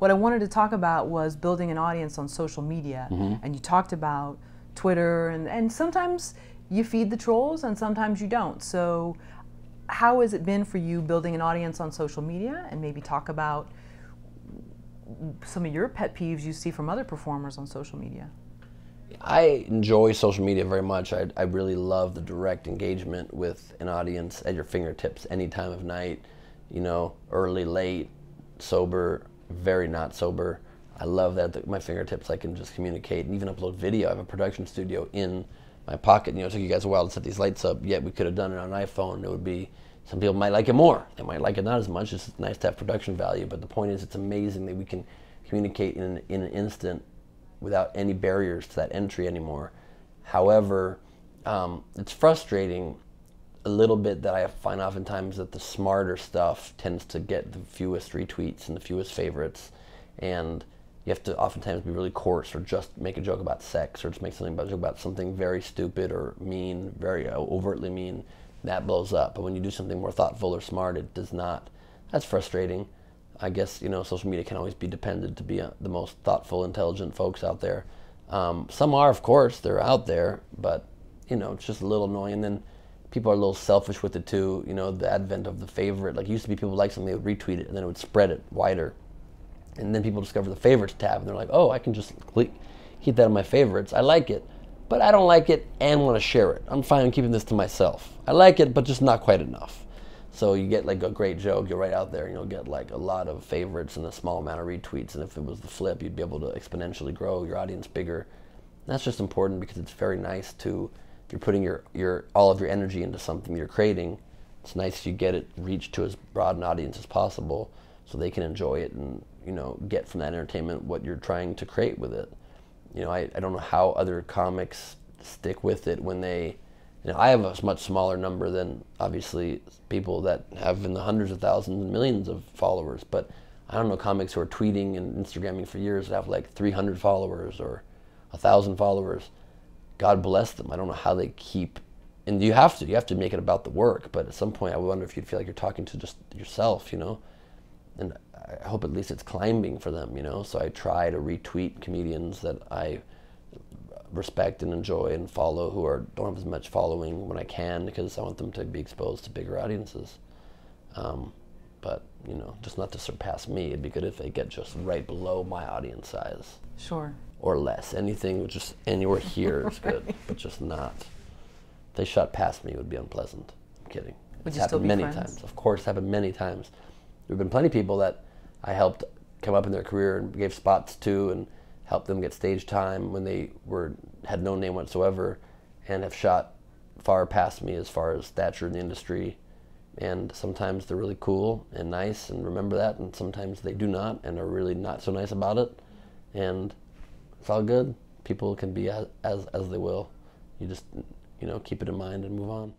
what I wanted to talk about was building an audience on social media. And you talked about Twitter, and sometimes you feed the trolls and sometimes you don't. So how has it been for you building an audience on social media, and maybe talk about some of your pet peeves you see from other performers on social media? I enjoy social media very much. I really love the direct engagement with an audience at your fingertips any time of night, you know, early, late, sober, very not sober. I love that at my fingertips I can just communicate and even upload video. I have a production studio in my pocket. You know, it took you guys a while to set these lights up, yet we could have done it on an iPhone. It would be, some people might like it more. They might like it not as much. It's nice to have production value, but the point is it's amazing that we can communicate in an instant without any barriers to that entry anymore. However, it's frustrating a little bit that I find oftentimes that the smarter stuff tends to get the fewest retweets and the fewest favorites, and you have to oftentimes be really coarse or just make a joke about sex or just make something about something very stupid or mean, very overtly mean. That blows up. But when you do something more thoughtful or smart, it does not. That's frustrating. I guess, you know, social media can always be depended to be the most thoughtful, intelligent folks out there. Some are, of course, they're out there, but, you know, it's just a little annoying. And then people are a little selfish with it too. You know, the advent of the favorite. Like, it used to be people like something, they would retweet it, and then it would spread it wider. And then people discover the favorites tab, and they're like, oh, I can just keep that in my favorites. I like it, but I don't like it and want to share it. I'm fine keeping this to myself. I like it, but just not quite enough. So you get like a great joke, you're right out there, and you'll get like a lot of favorites and a small amount of retweets. And if it was the flip, you'd be able to exponentially grow your audience bigger. And that's just important because it's very nice to, if you're putting all of your energy into something you're creating, it's nice if you get it reached to as broad an audience as possible so they can enjoy it and, you know, get from that entertainment what you're trying to create with it. You know, I don't know how other comics stick with it when they, you know, I have a much smaller number than, obviously, people that have in the hundreds of thousands and millions of followers, but I don't know comics who are tweeting and Instagramming for years that have like 300 followers or 1,000 followers. God bless them. I don't know how they keep, and you have to make it about the work, but at some point I wonder if you'd feel like you're talking to just yourself, you know, and I hope at least it's climbing for them, you know, so I try to retweet comedians that I respect and enjoy and follow who don't have as much following when I can, because I want them to be exposed to bigger audiences. But, you know, just not to surpass me. It'd be good if they get just right below my audience size. Sure. Or less. Anything just anywhere here is good, but just not. If they shot past me, it would be unpleasant. I'm kidding. Would it's you still happened be many friends? times. Of course, it's happened many times. There have been plenty of people that I helped come up in their career and gave spots to and helped them get stage time when they had no name whatsoever, and have shot far past me as far as stature in the industry. And sometimes they're really cool and nice and remember that, and sometimes they do not and are really not so nice about it. And it's all good. People can be as they will. You just, you know, keep it in mind and move on.